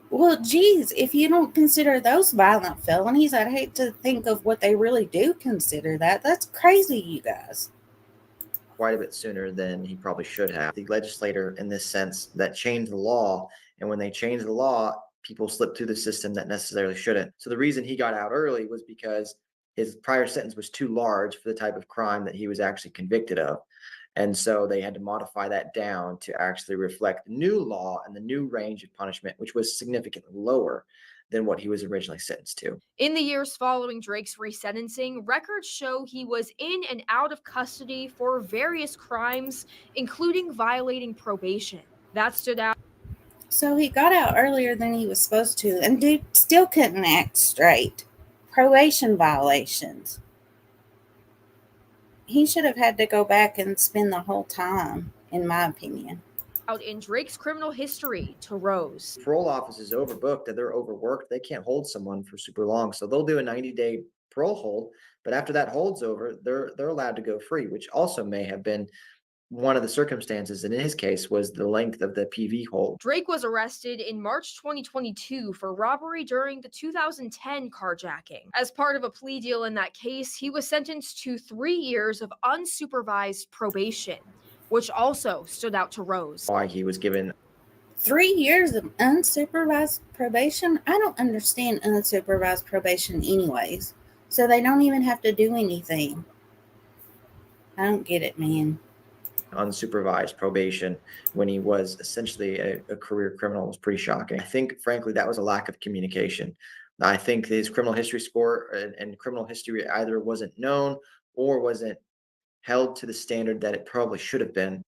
Well, geez, if you don't consider those violent felonies, I'd hate to think of what they really do consider that. That's crazy, you guys. Quite a bit sooner than he probably should have. The legislator, in this sense, that changed the law, and when they changed the law, people slipped through the system that necessarily shouldn't. So the reason he got out early was because his prior sentence was too large for the type of crime that he was actually convicted of. And so they had to modify that down to actually reflect the new law and the new range of punishment, which was significantly lower than what he was originally sentenced to. In the years following Drake's resentencing, records show he was in and out of custody for various crimes, including violating probation. That stood out. So he got out earlier than he was supposed to, and dude still couldn't act straight. Probation violations. He should have had to go back and spend the whole time, in my opinion. Out in Drake's criminal history to Rose. Parole office is overbooked and they're overworked. They can't hold someone for super long. So they'll do a 90-day parole hold, but after that hold's over, they're allowed to go free, which also may have been one of the circumstances in his case was the length of the PV hold. Drake was arrested in March 2022 for robbery during the 2010 carjacking. As part of a plea deal in that case, he was sentenced to 3 years of unsupervised probation, which also stood out to Rose. Why he was given 3 years of unsupervised probation? I don't understand unsupervised probation anyways. So they don't even have to do anything. I don't get it, man. Unsupervised probation when he was essentially a career criminal was pretty shocking. I think, frankly, that was a lack of communication. I think his criminal history score and criminal history either wasn't known or wasn't held to the standard that it probably should have been.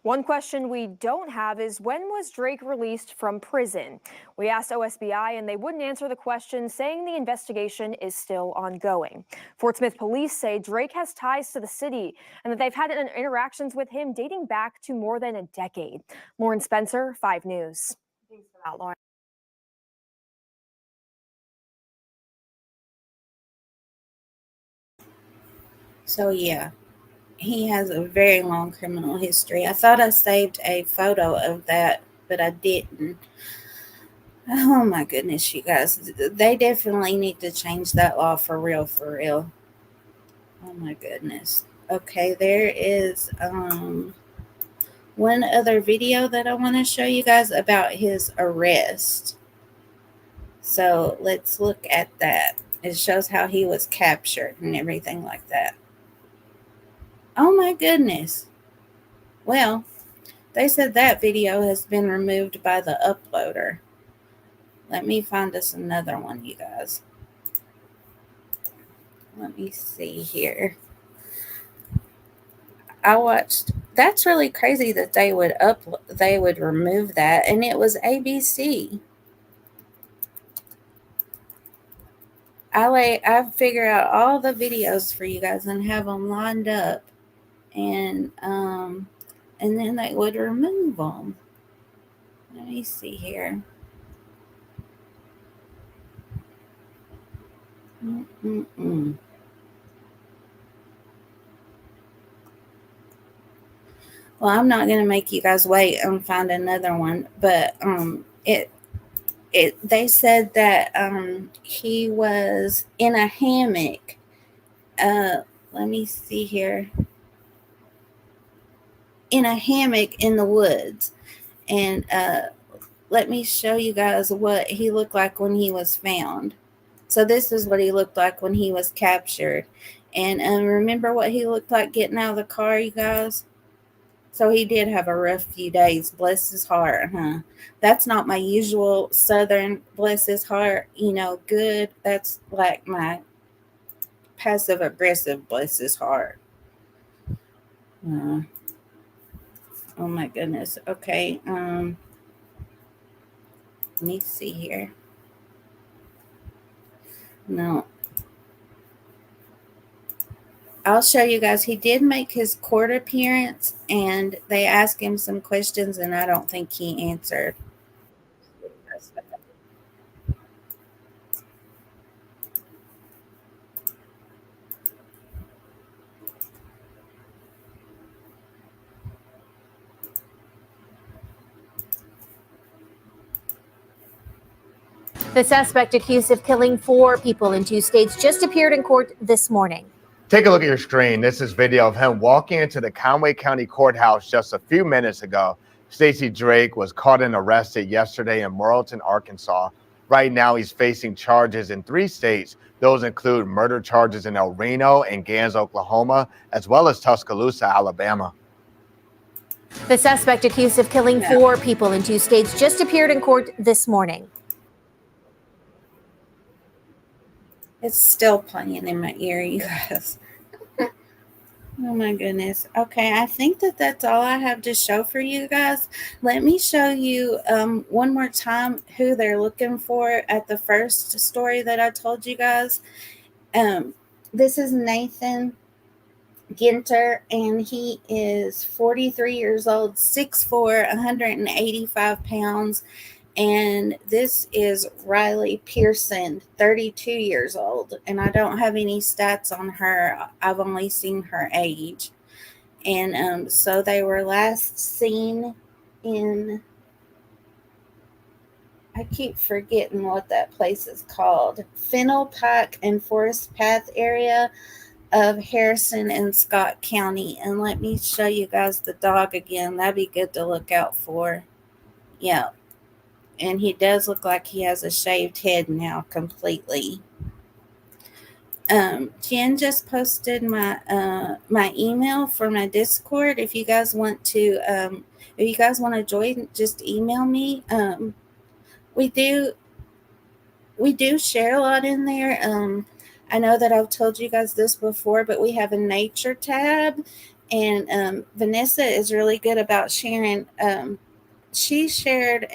One question we don't have is, when was Drake released from prison? We asked OSBI and they wouldn't answer the question, saying the investigation is still ongoing. Fort Smith police say Drake has ties to the city and that they've had interactions with him dating back to more than a decade. Lauren Spencer, 5 News. Thanks for that, Lauren. So yeah, he has a very long criminal history. I thought I saved a photo of that, but I didn't. Oh my goodness, you guys. They definitely need to change that law for real, for real. Oh my goodness. Okay, there is one other video that I want to show you guys about his arrest. So let's look at that. It shows how he was captured and everything like that. Oh my goodness. Well, they said that video has been removed by the uploader. Let me find us another one, you guys. Let me see here. I watched. That's really crazy that they would remove that, and it was ABC. I figure out all the videos for you guys and have them lined up, and then they would remove them. Let me see here. Well, I'm not going to make you guys wait and find another one, but it they said that he was in a hammock. Let me see here. In a hammock in the woods, and let me show you guys what he looked like when he was found. So this is what he looked like when he was captured. And remember what he looked like getting out of the car, you guys? So he did have a rough few days. Bless his heart, huh? That's not my usual Southern bless his heart, good. That's like my passive aggressive bless his heart. Oh my goodness. Okay. Let me see here. No. I'll show you guys. He did make his court appearance, and they asked him some questions, and I don't think he answered. The suspect accused of killing 4 people in 2 states just appeared in court this morning. Take a look at your screen. This is video of him walking into the Conway County Courthouse just a few minutes ago. Stacy Drake was caught and arrested yesterday in Morrilton, Arkansas. Right now, he's facing charges in 3 states. Those include murder charges in El Reno and Gans, Oklahoma, as well as Tuscaloosa, Alabama. The suspect accused of killing 4 people in 2 states just appeared in court this morning. It's still playing in my ear, you guys. Oh my goodness. Okay, I think that's all I have to show for you guys. Let me show you one more time who they're looking for at the first story that I told you guys. This is Nathan Ginter, and he is 43 years old, 6'4", 185 pounds. And this is Riley Pearson, 32 years old. And I don't have any stats on her. I've only seen her age. And so they were last seen in, I keep forgetting what that place is called, Fennel Pike and Forest Path area of Harrison and Scott County. And let me show you guys the dog again. That'd be good to look out for. Yeah. And he does look like he has a shaved head now completely. Jen just posted my my email for my Discord. If you guys want to join, just email me. We do share a lot in there. I know that I've told you guys this before, but we have a nature tab, and Vanessa is really good about sharing. She shared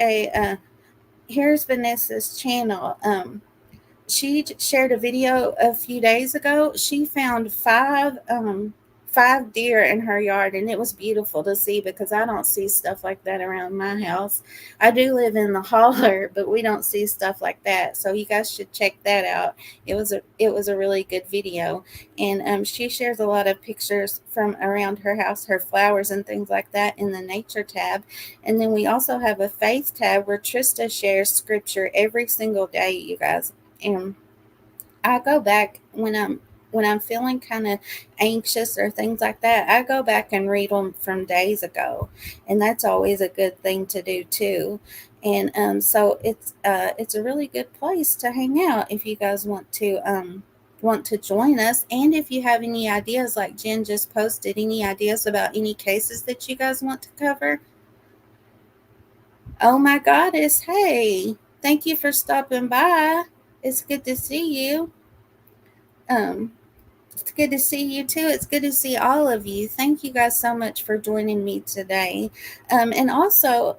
here's Vanessa's channel. She shared a video a few days ago. She found 5 deer in her yard, and it was beautiful to see because I don't see stuff like that around my house. I do live in the holler, but we don't see stuff like that. So you guys should check that out. It was a really good video, and she shares a lot of pictures from around her house, her flowers and things like that in the nature tab. And then we also have a faith tab where Trista shares scripture every single day, you guys. And I go back when I'm feeling kind of anxious or things like that. I go back and read them from days ago, and that's always a good thing to do too. And so it's a really good place to hang out if you guys want to join us. And if you have any ideas, like Jen just posted, any ideas about any cases that you guys want to cover. Oh my goddess, hey, thank you for stopping by. It's good to see you. It's good to see you too. It's good to see all of you. Thank you guys so much for joining me today. And also,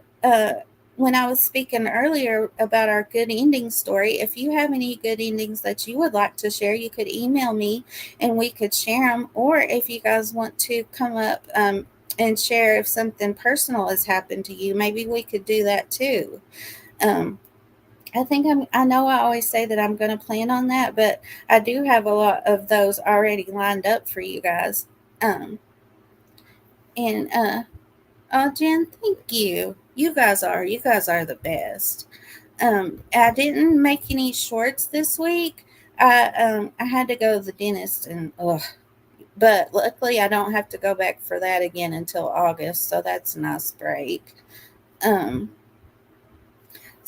when I was speaking earlier about our good ending story, if you have any good endings that you would like to share, you could email me and we could share them. Or if you guys want to come up and share if something personal has happened to you, maybe we could do that too. I know I always say that I'm going to plan on that, but I do have a lot of those already lined up for you guys. And Oh, Jen, thank you. You guys are the best. I didn't make any shorts this week. I had to go to the dentist and but luckily I don't have to go back for that again until August, so that's a nice break. Um,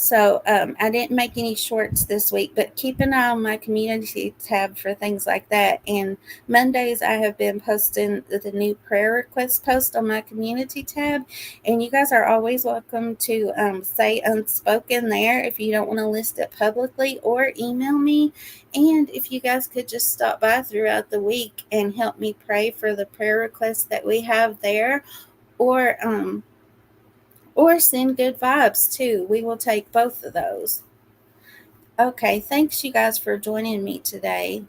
So I didn't make any shorts this week, but keep an eye on my community tab for things like that. And Mondays, I have been posting the new prayer request post on my community tab. And you guys are always welcome to say unspoken there if you don't want to list it publicly, or email me. And if you guys could just stop by throughout the week and help me pray for the prayer requests that we have there, or send good vibes too. We will take both of those. Okay, thanks you guys for joining me today.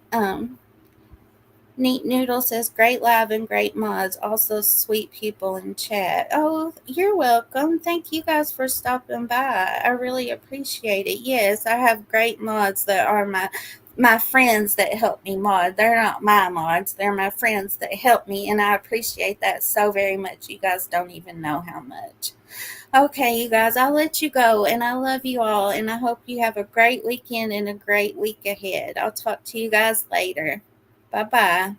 Neat Noodle says great live and great mods, also sweet people in chat. Oh, you're welcome. Thank you guys for stopping by. I really appreciate it. Yes, I have great mods that are my friends that help me mod. They're not my mods, they're my friends that help me, and I appreciate that so very much. You guys don't even know how much. Okay, you guys, I'll let you go, and I love you all, and I hope you have a great weekend and a great week ahead. I'll talk to you guys later. Bye-bye.